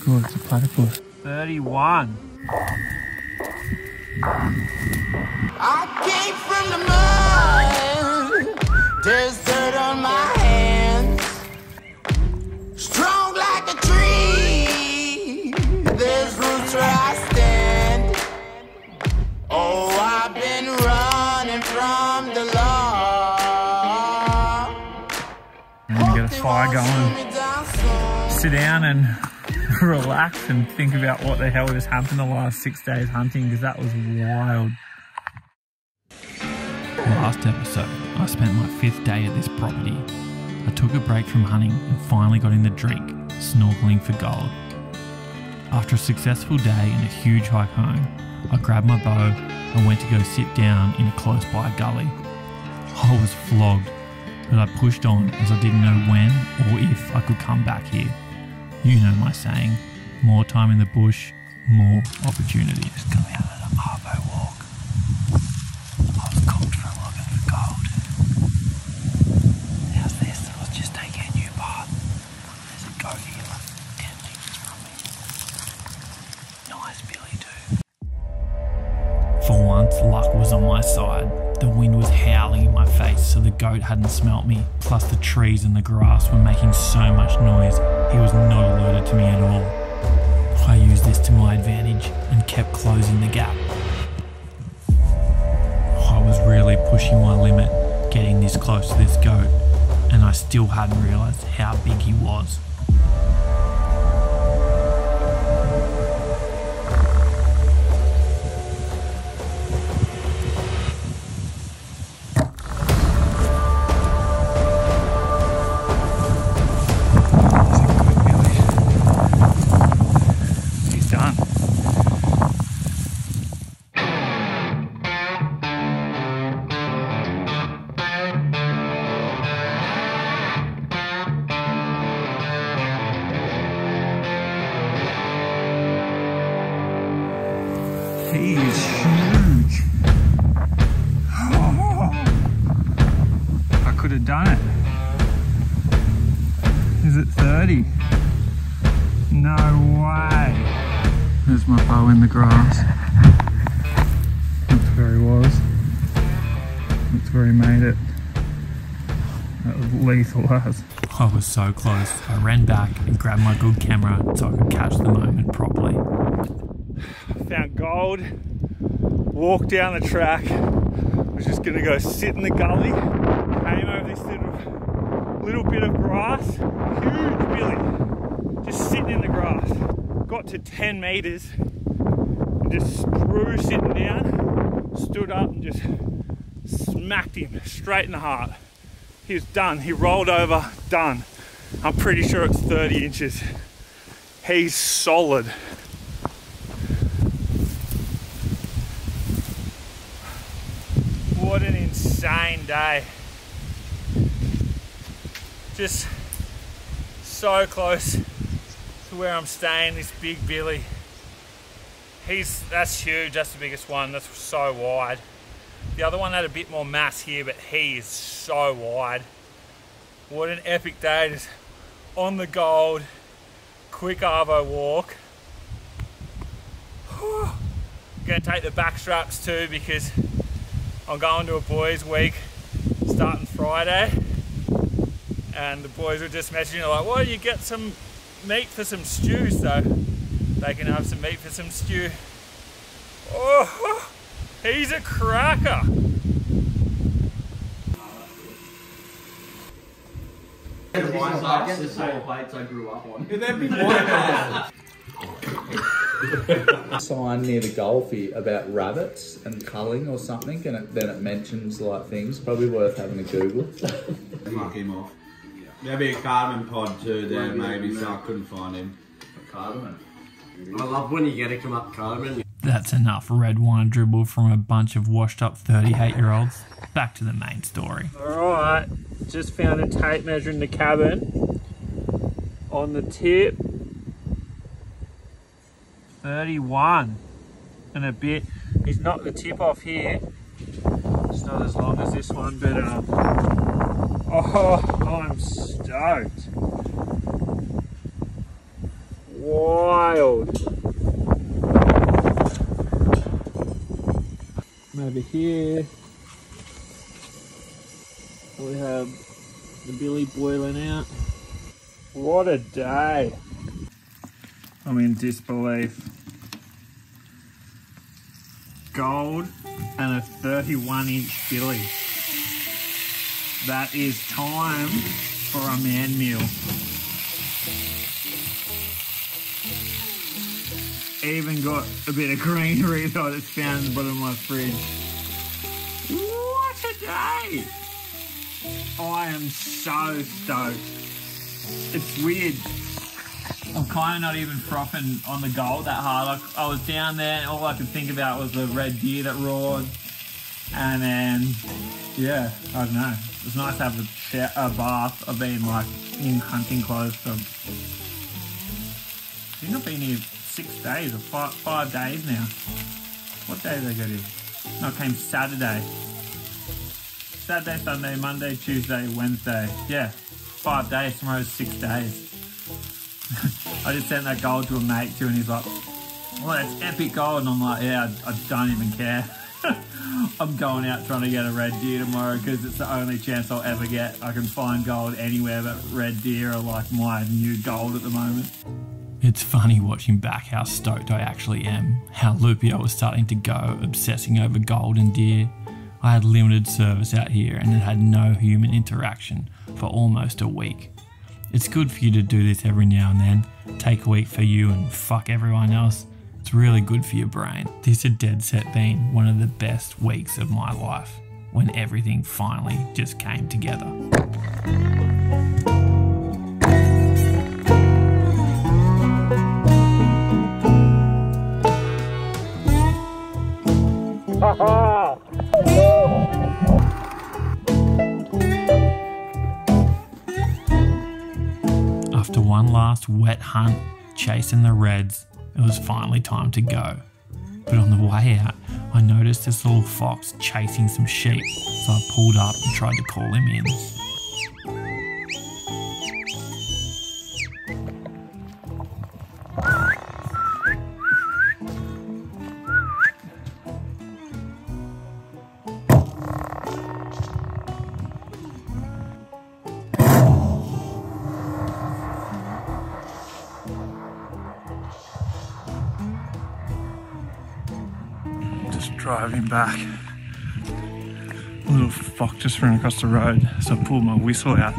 good, it's a platypus. 31. I came from the mud, there's dirt on my hands, strong like a tree, there's roots where I stand. Oh, I've been running from the law. And then you get a fire going, sit down and relax and think about what the hell just happened the last 6 days hunting, because that was wild. Last episode, I spent my 5th day at this property. I took a break from hunting and finally got in the drink, snorkeling for gold. After a successful day and a huge hike home, I grabbed my bow and went to go sit down in a close by gully. I was flogged, but I pushed on as I didn't know when or if I could come back here. You know my saying, more time in the bush, more opportunities. Just coming out of the arvo walk. I was called for looking for gold. How's this? I was just taking a new path. There's a goat here like 10 metres from me. Nice billy too. For once, luck was on my side. The wind was howling in my face, so the goat hadn't smelt me. Plus the trees and the grass were making so much noise, he was not alerted to me at all. I used this to my advantage and kept closing the gap. I was really pushing my limit, getting this close to this goat, and I still hadn't realised how big he was. He is huge. Oh, I could have done it. Is it 30? No way. There's my bow in the grass. That's where he was. That's where he made it. That was lethal as. I was so close. I ran back and grabbed my good camera so I could catch the moment properly. Found gold, walked down the track, was just gonna go sit in the gully, came over this little bit of grass, huge billy, just sitting in the grass. Got to 10 metres and just threw sitting down, stood up and just smacked him straight in the heart. He was done, he rolled over, done. I'm pretty sure it's 30 inches. He's solid. What an insane day. Just so close to where I'm staying, this big billy. That's huge, that's the biggest one, that's so wide. The other one had a bit more mass here, but he is so wide. What an epic day, just on the gold, quick arvo walk. Whew. I'm gonna take the back straps too because I'm going to a boys' week starting Friday, and the boys were just messaging like, why don't you get some meat for some stew so they can have some meat for some stew. Oh, he's a cracker. This all plates I grew up on. That'd be sign near the Gulfy about rabbits and culling or something, and then it mentions like things. Probably worth having a Google. Fuck him off. There'd be a cardamom pod too there, maybe, so I couldn't find him. A cardamom. I love when you get it come up cardamom. That's enough red wine dribble from a bunch of washed up 38-year-olds. Back to the main story. Alright, just found a tape measure in the cabin. On the tip, 31 and a bit. He's knocked the tip off here. It's not as long as this one, but oh, I'm stoked. Wow. wild. Over here, we have the billy boiling out. What a day. I'm in disbelief. Gold and a 31-inch billy. That is time for a man meal. Even got a bit of greenery that I just found in the bottom of my fridge. What a day! I am so stoked. It's weird. I'm kind of not even frothing on the gold that hard. Like, I was down there and all I could think about was the red deer that roared. And then, yeah, I don't know. It was nice to have a bath. I've been like in hunting clothes for, I think I've been here 6 days or 5 days now. What day did I get here? No, I came Saturday. Saturday, Sunday, Monday, Tuesday, Wednesday. Yeah, 5 days. Tomorrow's 6 days. I just sent that gold to a mate too, and he's like, "Well, that's epic gold." And I'm like, "Yeah, I don't even care." I'm going out trying to get a red deer tomorrow because it's the only chance I'll ever get. I can find gold anywhere, but red deer are like my new gold at the moment. It's funny watching back how stoked I actually am, how loopy I was starting to go, obsessing over gold and deer. I had limited service out here and it had no human interaction for almost a week. It's good for you to do this every now and then, take a week for you and fuck everyone else. It's really good for your brain. This had dead set been one of the best weeks of my life, when everything finally just came together. After one last wet hunt, chasing the reds, it was finally time to go. But on the way out, I noticed this little fox chasing some sheep, so I pulled up and tried to call him in. Driving back, a little fox just ran across the road, so I pulled my whistle out.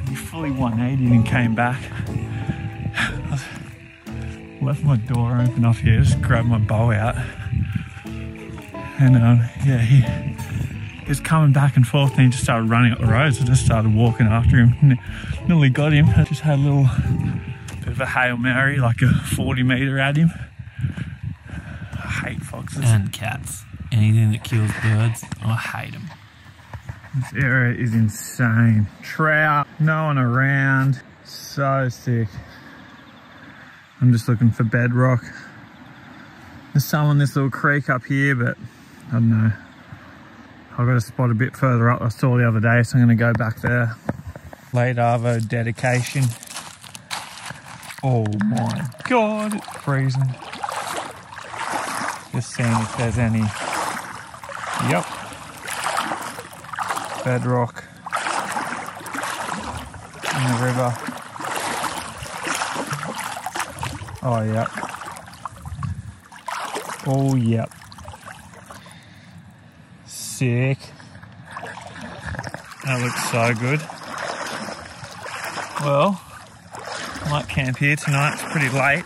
He fully 180'd and came back. I left my door open off here, just grabbed my bow out, and yeah, he was coming back and forth, and he just started running up the road, so I just started walking after him. Nearly got him. I just had a little bit of a Hail Mary, like a 40-metre at him. Foxes and cats. Anything that kills birds, I hate them. This area is insane. Trout, no one around. So sick. I'm just looking for bedrock. There's some on this little creek up here, but I don't know. I've got a spot a bit further up I saw the other day, so I'm going to go back there. Late Arvo dedication. Oh my God, it's freezing. Just seeing if there's any, yep, bedrock in the river. Oh, yep. Oh, yep. Sick. That looks so good. Well, I might camp here tonight. It's pretty late.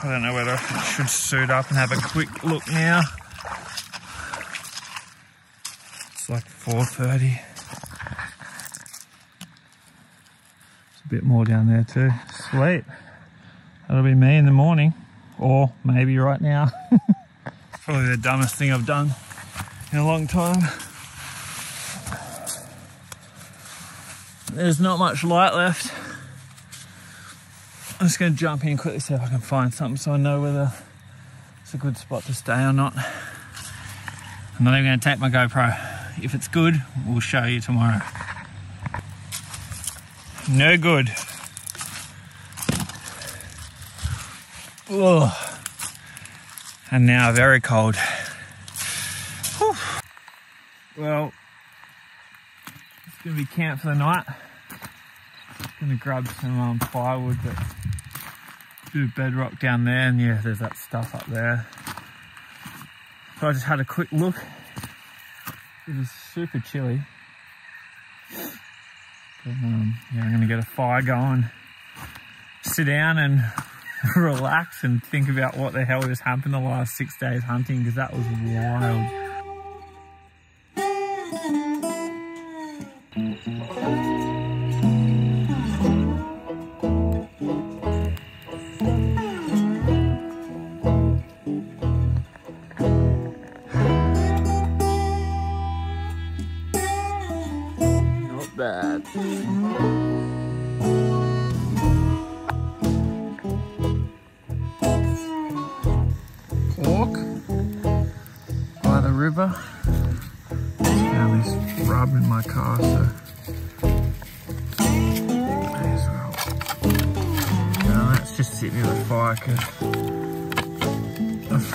I don't know whether I should suit up and have a quick look now. It's like 4:30. There's a bit more down there too. Sweet. That'll be me in the morning, or maybe right now. Probably the dumbest thing I've done in a long time. There's not much light left. I'm just going to jump in quickly, see if I can find something so I know whether it's a good spot to stay or not. I'm not even going to take my GoPro. If it's good, we'll show you tomorrow. No good. Ugh. And now very cold. Whew. Well, it's gonna be camp for the night. Gonna grab some firewood, but bit of bedrock down there, and yeah, there's that stuff up there. So I just had a quick look. It was super chilly. But, yeah, I'm gonna get a fire going, sit down and relax and think about what the hell just happened the last 6 days hunting, because that was wild. Not bad. Walk by the river. Found this rub in my car, so may as well. No, that's just sitting in the fire because I've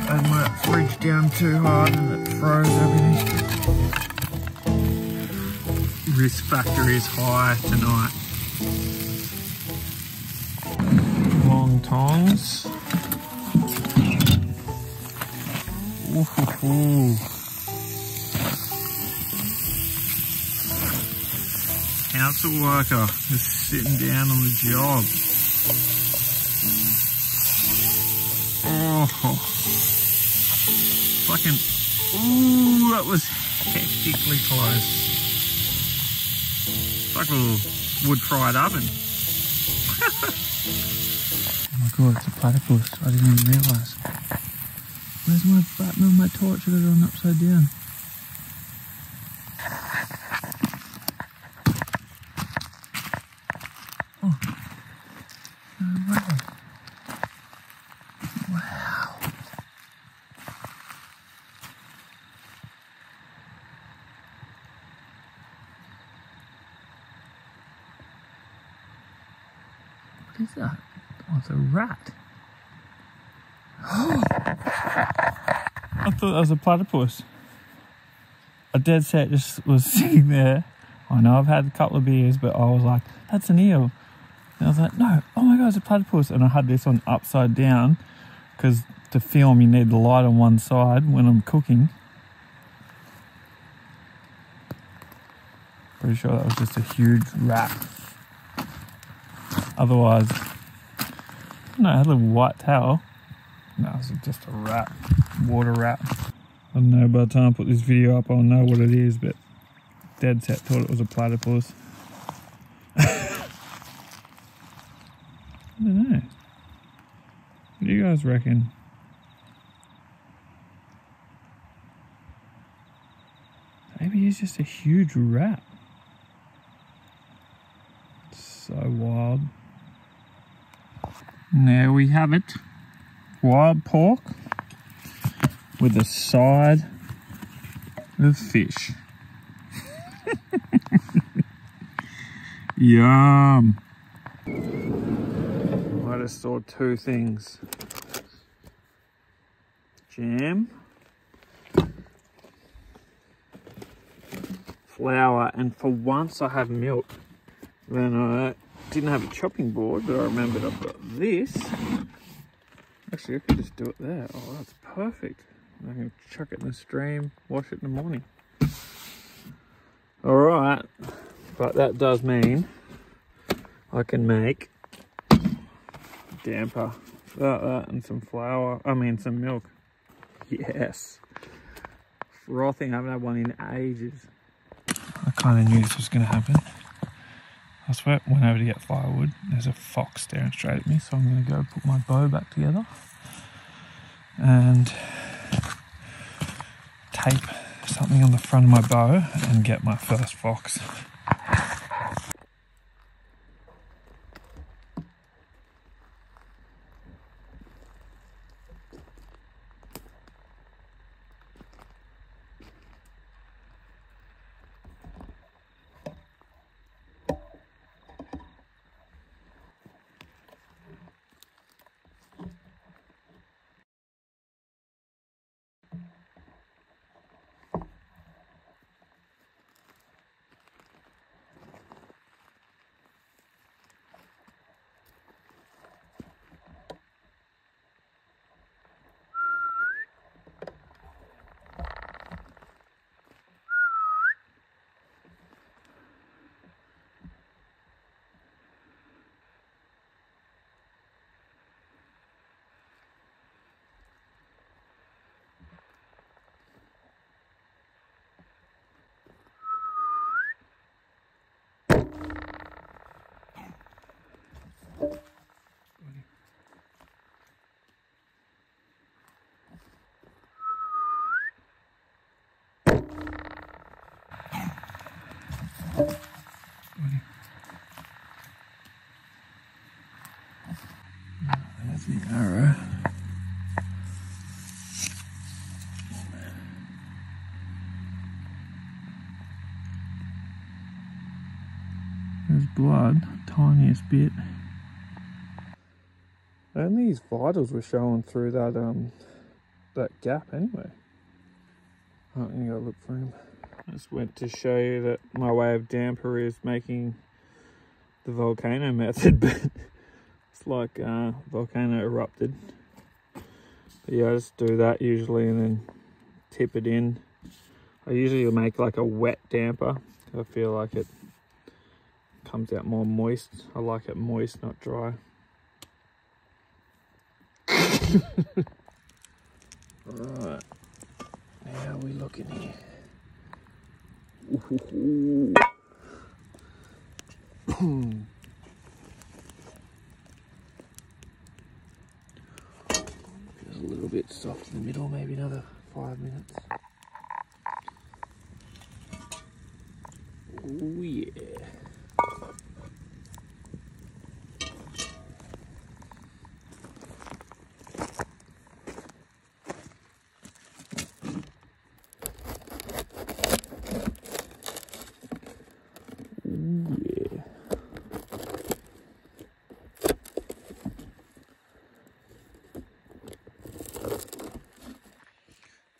had my fridge down too hard and it froze everything. Risk factor is high tonight. Long tongs. Ooh. Council worker just sitting down on the job. Oh, fucking, ooh, that was hectically close. It's like a little wood fried oven. Oh my god, it's a platypus. I didn't even realise. Where's my button on my torch? I got it on upside down. Oh. No way. Wow. What is that? Oh, it's a rat. I thought that was a platypus. A dead set just was sitting there. I know I've had a couple of beers, but I was like, that's an eel. And I was like, no, oh my god, it's a platypus. And I had this on upside down because to film you need the light on one side when I'm cooking. Pretty sure that was just a huge rat. Otherwise, no, it had a little white tail. No, it's just a rat, water rat. I don't know, by the time I put this video up I'll know what it is, but dead set thought it was a platypus. I don't know. What do you guys reckon? Maybe he's just a huge rat. It's so wild. And there we have it. Wild pork with a side of fish. Yum. I just saw two things. Jam, flour, and for once I have milk. Then I didn't have a chopping board, but I remembered I've got this. Actually, I could just do it there. Oh, that's perfect. I can chuck it in the stream, wash it in the morning. Alright, but that does mean I can make damper without that and some flour, some milk. Yes. Frothing, I haven't had one in ages. I kind of knew this was going to happen. I swear, went over to get firewood. There's a fox staring straight at me, so I'm going to go put my bow back together and tape something on the front of my bow and get my first fox. the arrow. There's blood, tiniest bit. Only his vitals were showing through that gap anyway. I think I'll look for him. I just went to show you that my way of damper is making the volcano method, but it's like volcano erupted. But yeah, I just do that usually and then tip it in. I usually make like a wet damper. I feel like it comes out more moist. I like it moist, not dry. Alright, how are we looking here? Feels a little bit soft in the middle, maybe another 5 minutes. Oh yeah.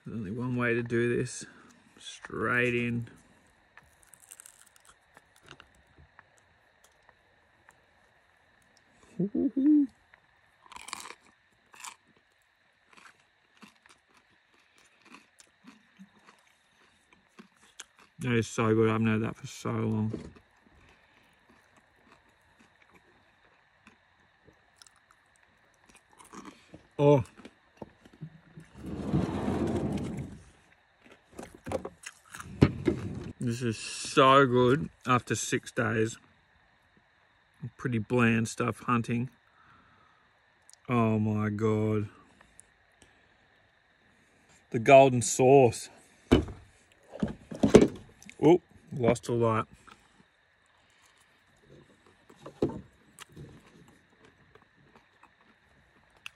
There's only one way to do this, straight in. That is so good. I've known that for so long. Oh. This is so good after 6 days. Pretty bland stuff hunting. Oh my God. The golden sauce. Oh, lost a lot.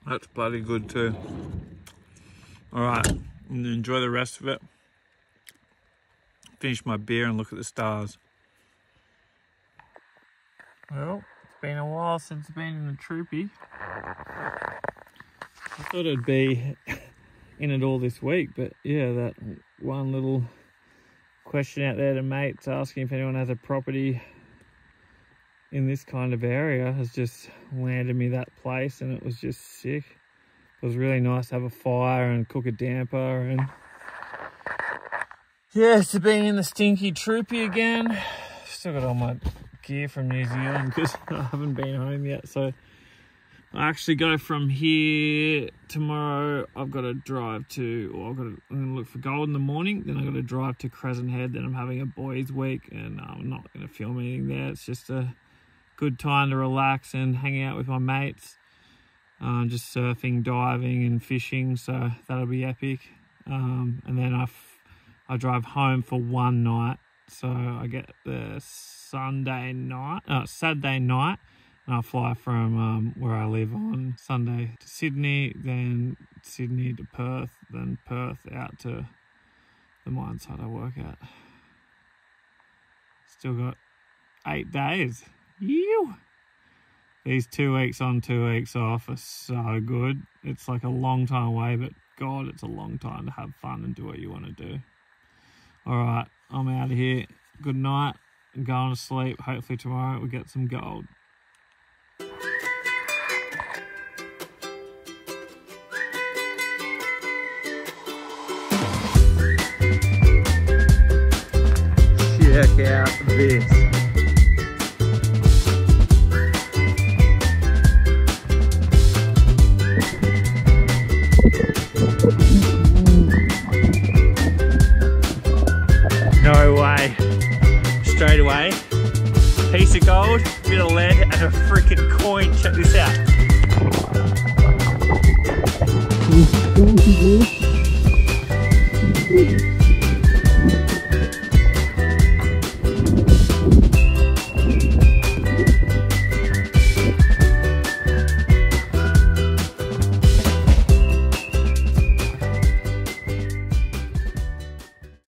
That's bloody good too. All right, I'm gonna enjoy the rest of it. Finish my beer and look at the stars. Well, it's been a while since I've been in a troopy. I thought I'd be in it all this week, but yeah, that one little question out there to mates asking if anyone has a property in this kind of area has just landed me that place, and it was just sick. It was really nice to have a fire and cook a damper, and yeah, to be in the stinky troopy again. Still got all my gear from New Zealand because I haven't been home yet, so I actually go from here tomorrow. I've got to drive to, I'm going to look for gold in the morning, then I've got to drive to Crescent Head, then I'm having a boys week, and I'm not going to film anything there. It's just a good time to relax and hang out with my mates. Just surfing, diving and fishing, so that'll be epic. And then I drive home for one night, so I get the Saturday night, and I'll fly from where I live on Sunday to Sydney, then Sydney to Perth, then Perth out to the mine site I work at. Still got 8 days. Ew! These 2 weeks on, 2 weeks off are so good. It's like a long time away, but God, it's a long time to have fun and do what you want to do. All right, I'm out of here. Good night. I'm going to sleep. Hopefully tomorrow we get some gold. Check out this. No way. Straight away. Piece of gold, bit of lead, and a freaking coin. Check this out.